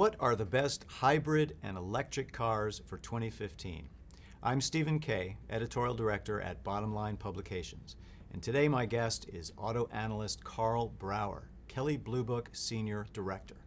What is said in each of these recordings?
What are the best hybrid and electric cars for 2015? I'm Stephen Kay, Editorial Director at Bottom Line Publications, and today my guest is auto analyst Carl Brower, Kelley Blue Book Senior Director.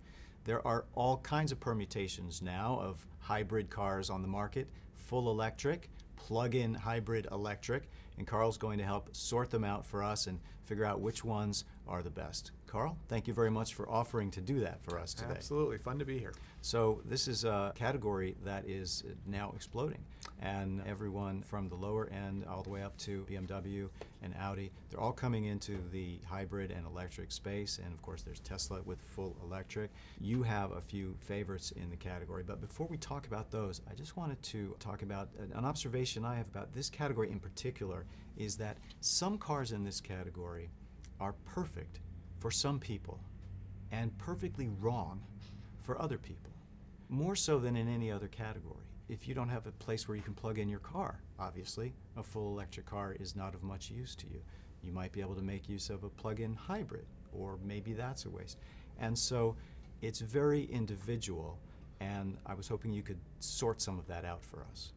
There are all kinds of permutations now of hybrid cars on the market, full electric, plug-in hybrid electric, and Carl's going to help sort them out for us and figure out which ones are the best. Carl, thank you very much for offering to do that for us today. Absolutely, fun to be here. So this is a category that is now exploding, and everyone from the lower end all the way up to BMW and Audi, they're all coming into the hybrid and electric space, and of course there's Tesla with full electric. You have a few favorites in the category, but before we talk about those, I just wanted to talk about an observation I have about this category in particular, is that some cars in this category are perfect for some people and perfectly wrong for other people, more so than in any other category. If you don't have a place where you can plug in your car, obviously a full electric car is not of much use to you. You might be able to make use of a plug-in hybrid, or maybe that's a waste. And so it's very individual, and I was hoping you could sort some of that out for us.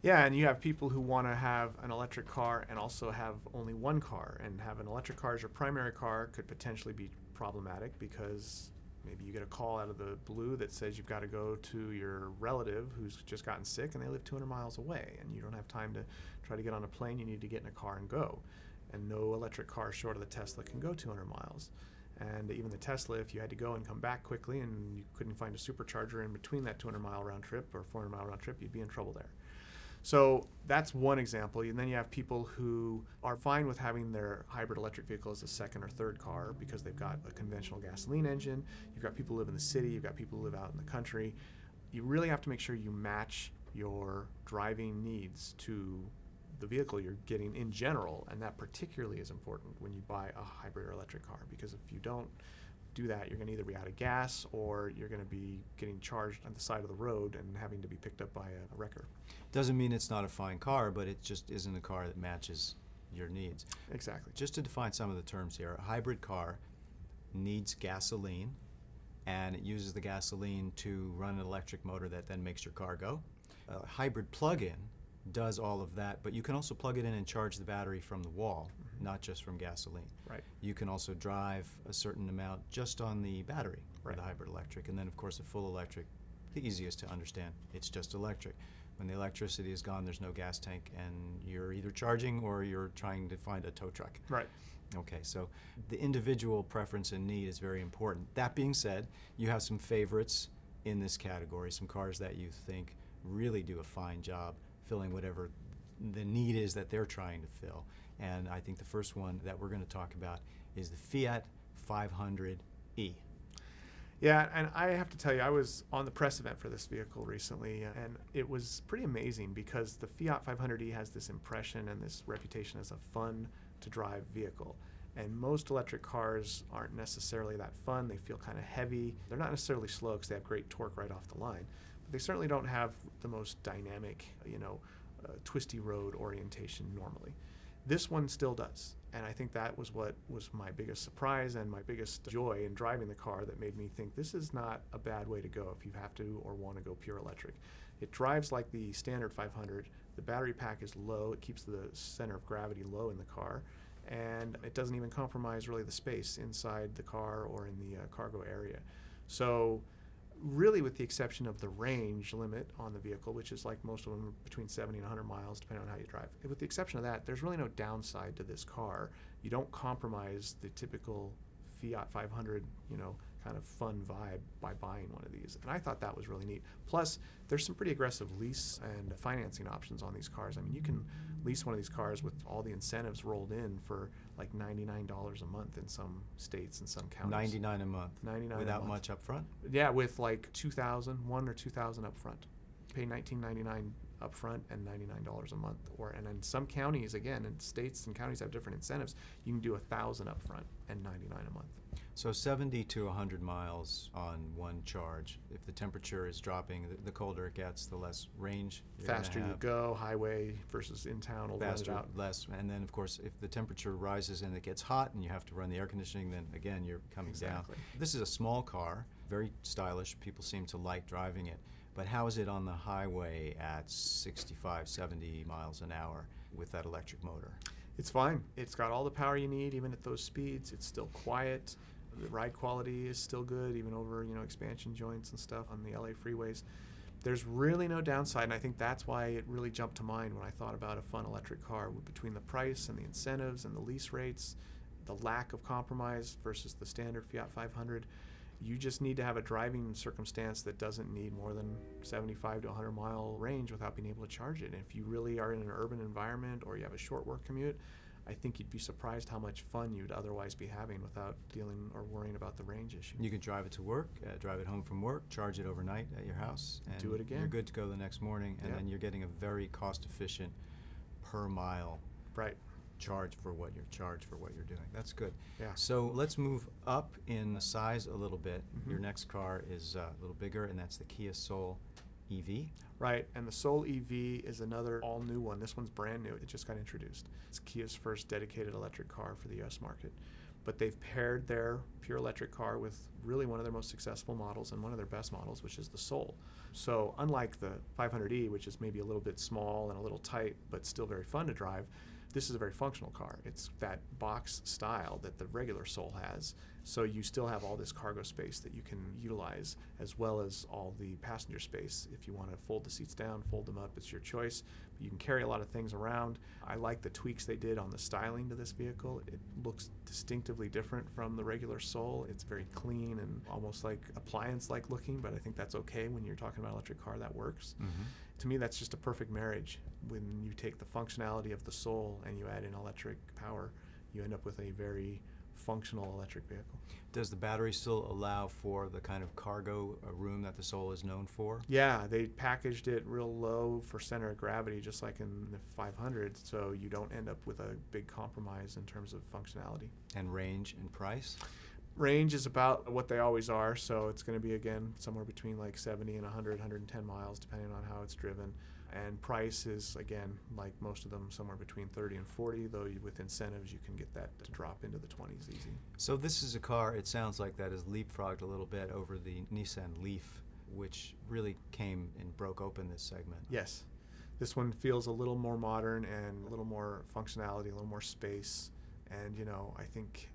Yeah, and you have people who want to have an electric car and also have only one car, and have an electric car as your primary car could potentially be problematic because maybe you get a call out of the blue that says you've got to go to your relative who's just gotten sick and they live 200 miles away, and you don't have time to try to get on a plane. You need to get in a car and go, and no electric car short of the Tesla can go 200 miles. And even the Tesla, if you had to go and come back quickly and you couldn't find a supercharger in between that 200-mile round trip or 400-mile round trip, you'd be in trouble there. So that's one example. And then you have people who are fine with having their hybrid electric vehicle as a second or third car because they've got a conventional gasoline engine. You've got people who live in the city. You've got people who live out in the country. You really have to make sure you match your driving needs to the vehicle you're getting in general, and that particularly is important when you buy a hybrid or electric car, because if you don't do that, you're going to either be out of gas or you're going to be getting charged on the side of the road and having to be picked up by a wrecker. Doesn't mean it's not a fine car, but it just isn't a car that matches your needs. Exactly. Just to define some of the terms here, a hybrid car needs gasoline, and it uses the gasoline to run an electric motor that then makes your car go. A hybrid plug-in does all of that, but you can also plug it in and charge the battery from the wall, not just from gasoline. Right. You can also drive a certain amount just on the battery for the hybrid electric, and then of course a full electric, the easiest to understand, it's just electric. When the electricity is gone, there's no gas tank, and you're either charging or you're trying to find a tow truck. Right. Okay, so the individual preference and need is very important. That being said, you have some favorites in this category, some cars that you think really do a fine job filling whatever the need is that they're trying to fill. And I think the first one that we're going to talk about is the Fiat 500e. Yeah, and I have to tell you, I was on the press event for this vehicle recently, and it was pretty amazing because the Fiat 500e has this impression and this reputation as a fun-to-drive vehicle. And most electric cars aren't necessarily that fun. They feel kind of heavy. They're not necessarily slow because they have great torque right off the line. But they certainly don't have the most dynamic, twisty road orientation normally. This one still does. And I think that was what was my biggest surprise and my biggest joy in driving the car that made me think this is not a bad way to go if you have to or want to go pure electric. It drives like the standard 500. The battery pack is low. It keeps the center of gravity low in the car. And it doesn't even compromise really the space inside the car or in the cargo area. So really, with the exception of the range limit on the vehicle, which is like most of them between 70 and 100 miles, depending on how you drive. With the exception of that, there's really no downside to this car. You don't compromise the typical Fiat 500, kind of fun vibe by buying one of these. And I thought that was really neat. Plus, there's some pretty aggressive lease and financing options on these cars. I mean, you can lease one of these cars with all the incentives rolled in for like $99 a month in some states and some counties. $99 a month. $99 without a month. much up front? Yeah, with like $1,000 or $2,000 up front. Pay $19.99 up front and $99 a month. And in some counties, again, in states and counties have different incentives, you can do $1,000 up front and $99 a month. So 70 to 100 miles on one charge. If the temperature is dropping, the colder it gets, the less range you're Faster gonna you have. go, highway versus in town will run it Faster, out. less, and then of course if the temperature rises and it gets hot and you have to run the air conditioning, then again you're coming down. Exactly. This is a small car, very stylish. People seem to like driving it. But how is it on the highway at 65, 70 miles an hour with that electric motor? It's fine. It's got all the power you need, even at those speeds. It's still quiet. The ride quality is still good, even over, expansion joints and stuff on the LA freeways. There's really no downside, and I think that's why it really jumped to mind when I thought about a fun electric car. Between the price and the incentives and the lease rates, the lack of compromise versus the standard Fiat 500, you just need to have a driving circumstance that doesn't need more than 75 to 100 mile range without being able to charge it. And if you really are in an urban environment or you have a short work commute, I think you'd be surprised how much fun you'd otherwise be having without dealing or worrying about the range issue. You can drive it to work, drive it home from work, charge it overnight at your house, and do it again. You're good to go the next morning, and then you're getting a very cost-efficient per mile charge for what you're doing. That's good. Yeah. So let's move up in size a little bit. Your next car is a little bigger, and that's the Kia Soul EV. Right, and the Soul EV is another all-new one. This one's brand new. It just got introduced. It's Kia's first dedicated electric car for the U.S. market. But they've paired their pure electric car with really one of their most successful models and one of their best models, which is the Soul. So unlike the 500e, which is maybe a little bit small and a little tight, but still very fun to drive, this is a very functional car. It's that box style that the regular Soul has. So you still have all this cargo space that you can utilize, as well as all the passenger space. If you want to fold the seats down, fold them up, it's your choice. But you can carry a lot of things around. I like the tweaks they did on the styling to this vehicle. It looks distinctively different from the regular Soul. It's very clean and almost like appliance-like looking, but I think that's okay when you're talking about an electric car. That works. To me, that's just a perfect marriage. When you take the functionality of the Soul and you add in electric power, you end up with a very functional electric vehicle. Does the battery still allow for the kind of cargo room that the Soul is known for? Yeah, they packaged it real low for center of gravity, just like in the 500, so you don't end up with a big compromise in terms of functionality. And range and price? Range is about what they always are, so it's going to be, again, somewhere between like 70 and 100, 110 miles, depending on how it's driven. And price is, again, like most of them, somewhere between 30 and 40, though with incentives you can get that to drop into the 20s easy. So this is a car, it sounds like, that has leapfrogged a little bit over the Nissan Leaf, which really came and broke open this segment. Yes. This one feels a little more modern and a little more functionality, a little more space. And, I think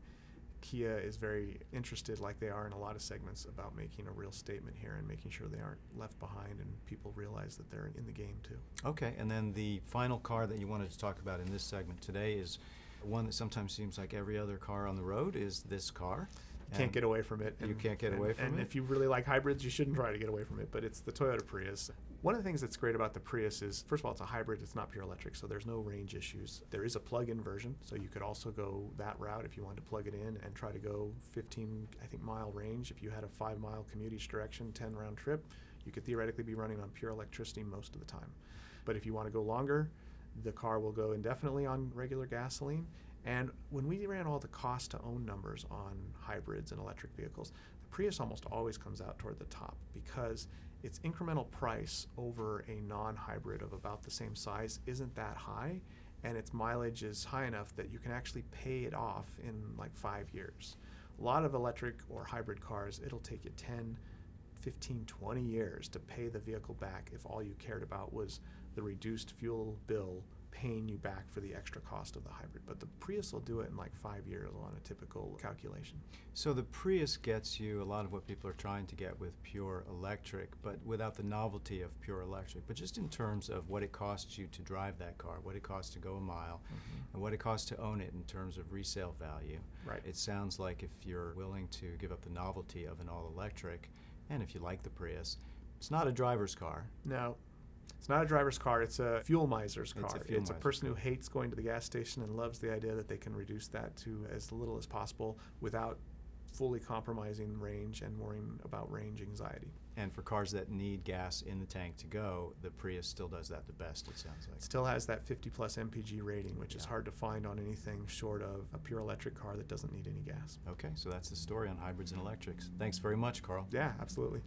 Kia is very interested, like they are in a lot of segments, about making a real statement here and making sure they aren't left behind and people realize that they're in the game too. Okay, and then the final car that you wanted to talk about in this segment today is one that sometimes seems like every other car on the road is this car. You can't get away from it. You can't get away from it? And if you really like hybrids, you shouldn't try to get away from it, but it's the Toyota Prius. One of the things that's great about the Prius is, first of all, it's a hybrid, it's not pure electric, so there's no range issues. There is a plug-in version, so you could also go that route if you wanted to plug it in and try to go 15, mile range. If you had a 5-mile commute each direction, 10 round trip, you could theoretically be running on pure electricity most of the time. But if you want to go longer, the car will go indefinitely on regular gasoline. And when we ran all the cost to own numbers on hybrids and electric vehicles, the Prius almost always comes out toward the top because its incremental price over a non-hybrid of about the same size isn't that high, and its mileage is high enough that you can actually pay it off in like 5 years. A lot of electric or hybrid cars, it'll take you 10, 15, 20 years to pay the vehicle back if all you cared about was the reduced fuel bill paying you back for the extra cost of the hybrid. But the Prius will do it in like 5 years on a typical calculation. So the Prius gets you a lot of what people are trying to get with pure electric, but without the novelty of pure electric. But just in terms of what it costs you to drive that car, what it costs to go a mile, and what it costs to own it in terms of resale value. Right. It sounds like if you're willing to give up the novelty of an all-electric, and if you like the Prius, it's not a driver's car. No. It's not a driver's car, it's a fuel miser's car. It's a person who hates going to the gas station and loves the idea that they can reduce that to as little as possible without fully compromising range and worrying about range anxiety. And for cars that need gas in the tank to go, the Prius still does that the best, it sounds like. It still has that 50 plus MPG rating, which is hard to find on anything short of a pure electric car that doesn't need any gas. Okay, so that's the story on hybrids and electrics. Thanks very much, Carl. Yeah, absolutely.